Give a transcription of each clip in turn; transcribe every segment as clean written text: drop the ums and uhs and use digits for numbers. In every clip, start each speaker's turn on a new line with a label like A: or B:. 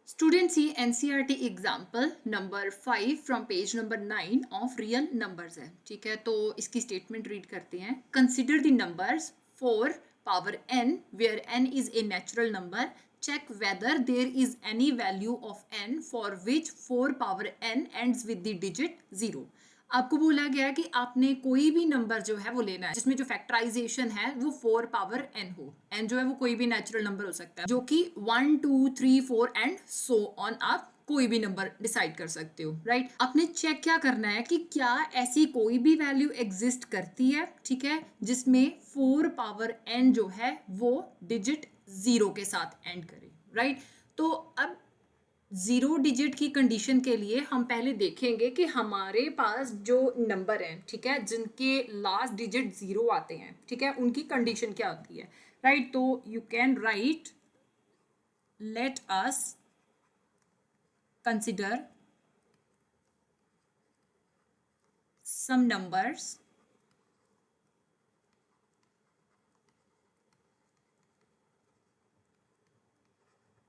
A: Students see NCERT example number 5 from page number 9 of real numbers है. ठीक है, तो इसकी स्टेटमेंट रीड करते हैं. Consider the numbers 4 power n where n is a natural number. Check whether there is any value of n for which 4 power n ends with the digit 0. आपको बोला गया है कि आपने कोई भी नंबर जो है वो लेना है जिसमें जो फैक्टराइजेशन है वो 4 पावर n हो. n जो है वो कोई भी नेचुरल नंबर हो सकता है जो कि 1 2 3 4 एंड सो ऑन आप कोई भी नंबर डिसाइड कर सकते हो. राइट, आपने चेक क्या करना है कि क्या ऐसी कोई भी वैल्यू एग्जिस्ट करती है. ठीक है, जिसमें 4 पावर n जो है वो डिजिट 0 के साथ एंड करे. राइट, तो अब 0 डिजिट की कंडीशन के लिए हम पहले देखेंगे कि हमारे पास जो नंबर हैं, ठीक है, जिनके लास्ट डिजिट 0 आते हैं, ठीक है, उनकी कंडीशन क्या होती है. राइट, तो you can write let us consider some numbers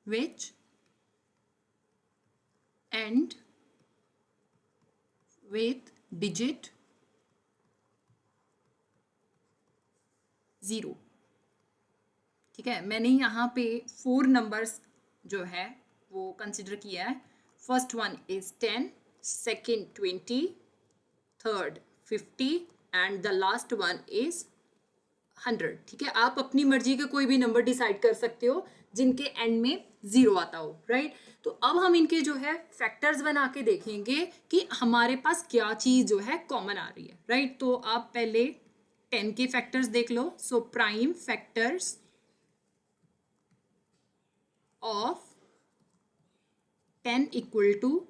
A: which end with digit 0. ठीक है, मैंने यहाँ पे 4 नंबर्स जो है वो कंसिडर किया है. First one is 10, second 20, third 50 and the last one is 100. ठीक है, आप अपनी मर्जी का कोई भी नंबर डिसाइड कर सकते हो जिनके एंड में 0 आता हो. राइट, तो अब हम इनके जो है फैक्टर्स बना के देखेंगे कि हमारे पास क्या चीज जो है कॉमन आ रही है. राइट, तो आप पहले 10 के फैक्टर्स देख लो. So prime factors of 10 equal to,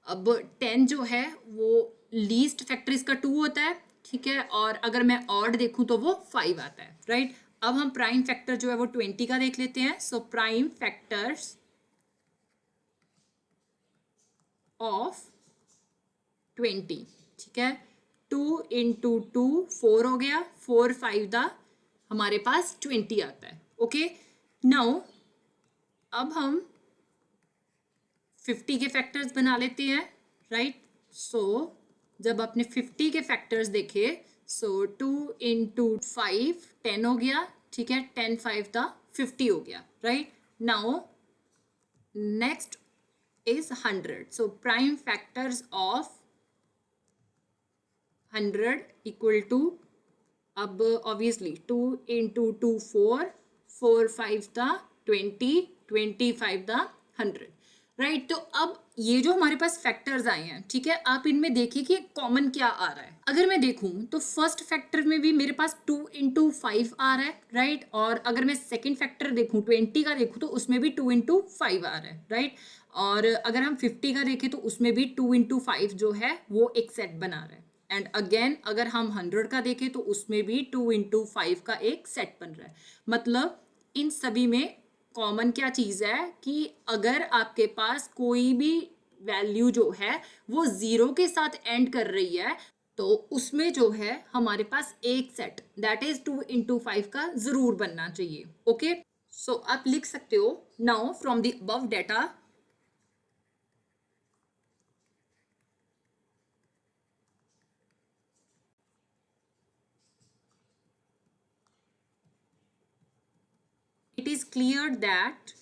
A: अब 10 जो है वो लीस्ट फैक्टर इसका 2 होता है. ठीक है, और अगर मैं ऑड देखूं तो वो 5 आता है. राइट, अब हम प्राइम फैक्टर जो है वो 20 का देख लेते हैं. सो प्राइम फैक्टर्स ऑफ 20, ठीक है, 2 इंटू 2 4 हो गया, 4 5 दा हमारे पास 20 आता है. ओके, नाउ अब हम 50 के फैक्टर्स बना लेते हैं. राइट, सो जब आपने 50 के फैक्टर्स देखे, सो 2 इंटू 5 10 हो गया. ठीक है, 10 5 दा 50 हो गया. Right, now next is 100. So prime factors of 100 equal to, अब obviously 2 into 2 4, 4 5 था 20, 25 था 100. राइट, तो अब ये जो हमारे पास फैक्टर्स आए हैं, ठीक है, आप इनमें देखिए कि कॉमन क्या आ रहा है. अगर मैं देखूं तो फर्स्ट फैक्टर में भी मेरे पास 2 इंटू 5 आ रहा है. राइट, और अगर मैं सेकेंड फैक्टर देखूं 20 का देखूं तो उसमें भी 2 इंटू 5 आ रहा है. राइट, और अगर हम 50 का देखें तो उसमें भी 2 इंटू 5 जो है वो एक सेट बना रहा है. एंड अगेन अगर हम 100 का देखें तो उसमें भी 2 इंटू 5 का एक सेट बन रहा है. मतलब इन सभी में कॉमन क्या चीज है कि अगर आपके पास कोई भी वैल्यू जो है वो 0 के साथ एंड कर रही है तो उसमें जो है हमारे पास एक सेट दैट इज 2 इंटू 5 का जरूर बनना चाहिए. ओके, सो आप लिख सकते हो now from the above data it is clear that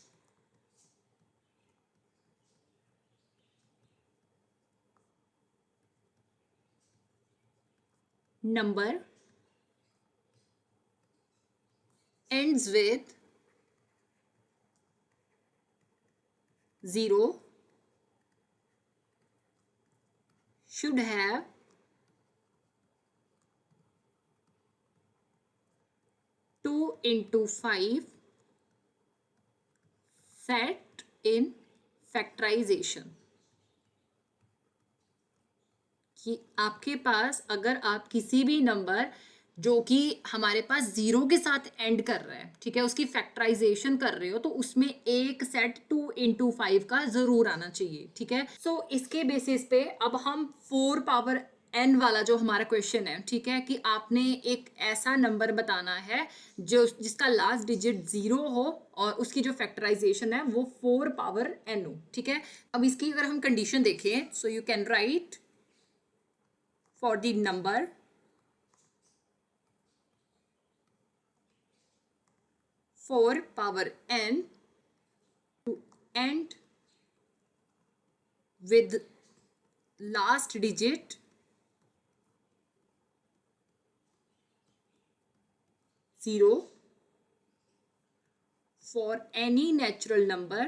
A: number ends with 0 should have 2 into 5 set in factorization. कि आपके पास अगर आप किसी भी नंबर जो कि हमारे पास 0 के साथ एंड कर रहा है, ठीक है, उसकी फैक्टराइजेशन कर रहे हो तो उसमें एक सेट 2 इंटू 5 का जरूर आना चाहिए. ठीक है, सो इसके बेसिस पे अब हम 4 पावर एन वाला जो हमारा क्वेश्चन है, ठीक है, कि आपने एक ऐसा नंबर बताना है जो जिसका लास्ट डिजिट 0 हो और उसकी जो फैक्टराइजेशन है वो 4 पावर n हो, ठीक है। अब इसकी अगर हम कंडीशन देखें, so you can right for the number 4 power n to end with last digit 0 for any natural number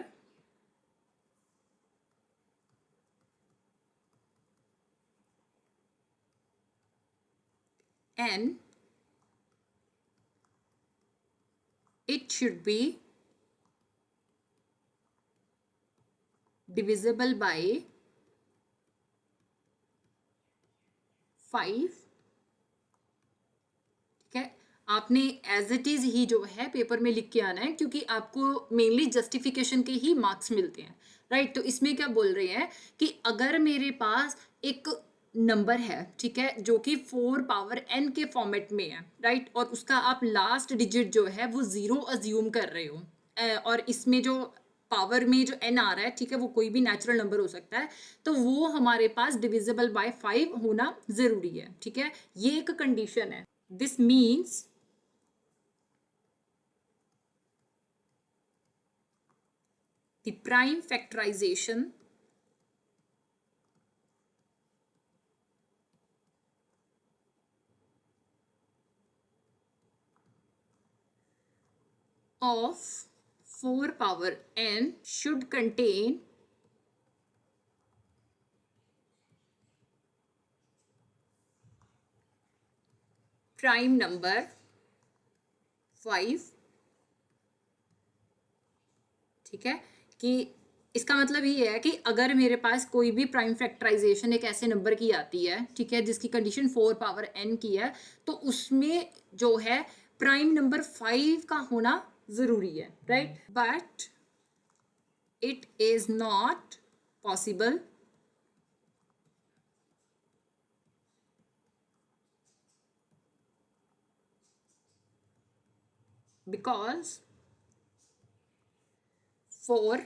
A: n, it should be divisible by 5, ठीक है। आपने एज इट इज ही जो है पेपर में लिख के आना है, क्योंकि आपको मेनली जस्टिफिकेशन के ही मार्क्स मिलते हैं, राइट। तो इसमें क्या बोल रहे हैं कि अगर मेरे पास एक नंबर है, ठीक है, जो कि 4 पावर n के फॉर्मेट में है, राइट, और उसका आप लास्ट डिजिट जो है वो 0 अज्यूम कर रहे हो, और इसमें जो पावर में जो n आ रहा है, ठीक है, वो कोई भी नेचुरल नंबर हो सकता है, तो वो हमारे पास डिविजिबल बाय 5 होना जरूरी है, ठीक है। ये एक कंडीशन है। This means the prime factorization of 4 power n should contain prime number 5, ठीक है। कि इसका मतलब ये है कि अगर मेरे पास कोई भी प्राइम फैक्टराइजेशन एक ऐसे नंबर की आती है, ठीक है, जिसकी कंडीशन 4 पावर n की है, तो उसमें जो है प्राइम नंबर 5 का होना जरूरी है, right. But it is not possible because 4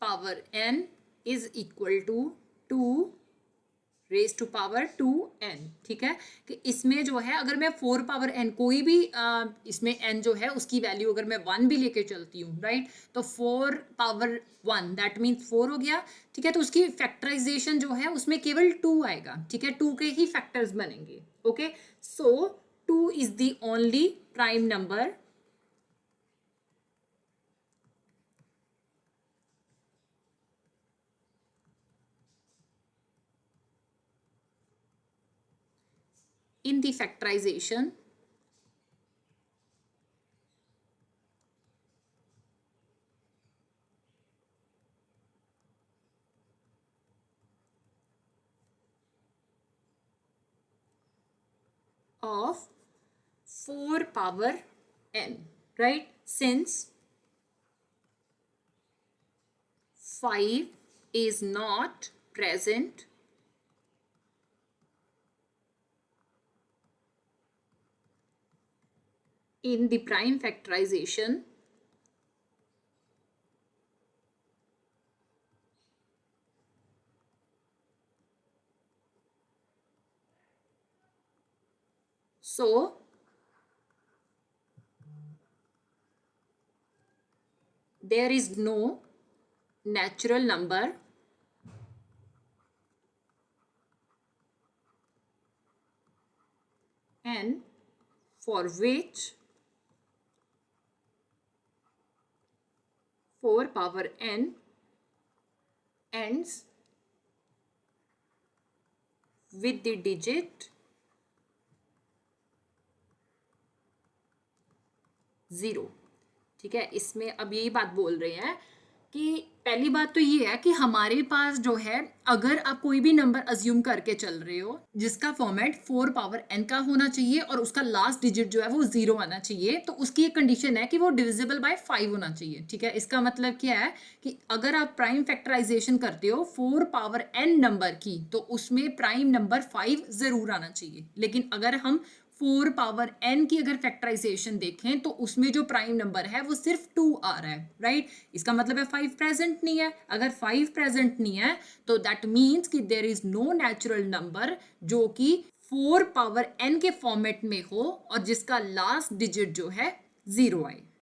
A: power n is equal to 2 raise to power 2n, ठीक है। कि इसमें जो है अगर मैं 4 पावर n कोई भी इसमें n जो है उसकी वैल्यू अगर मैं 1 भी लेके चलती हूँ, राइट, तो 4 पावर 1 दैट मीन्स 4 हो गया, ठीक है। तो उसकी फैक्टराइजेशन जो है उसमें केवल 2 आएगा, ठीक है, 2 के ही फैक्टर्स बनेंगे, okay. So 2 is the only prime number in the factorization of 4 power n, right, since 5 is not present in the prime factorization, so there is no natural number n for which 4 power n ends with the digit 0, ठीक है। इसमें अब यही बात बोल रहे हैं कि पहली बात तो ये है कि हमारे पास जो है, अगर आप कोई भी नंबर अज्यूम करके चल रहे हो जिसका फॉर्मेट 4 पावर n का होना चाहिए और उसका लास्ट डिजिट जो है वो 0 आना चाहिए, तो उसकी एक कंडीशन है कि वो डिविजिबल बाय 5 होना चाहिए। ठीक है, इसका मतलब क्या है कि अगर आप प्राइम फैक्टराइजेशन करते हो 4 पावर n नंबर की, तो उसमें प्राइम नंबर 5 जरूर आना चाहिए। लेकिन अगर हम 4 पावर n की अगर फैक्टराइजेशन देखें तो उसमें जो प्राइम नंबर है वो सिर्फ 2 आ रहा है, राइट। इसका मतलब है 5 प्रेजेंट नहीं है। अगर 5 प्रेजेंट नहीं है तो दैट मीन्स कि there is no natural number जो कि 4 पावर n के फॉर्मेट में हो और जिसका लास्ट डिजिट जो है 0 आए।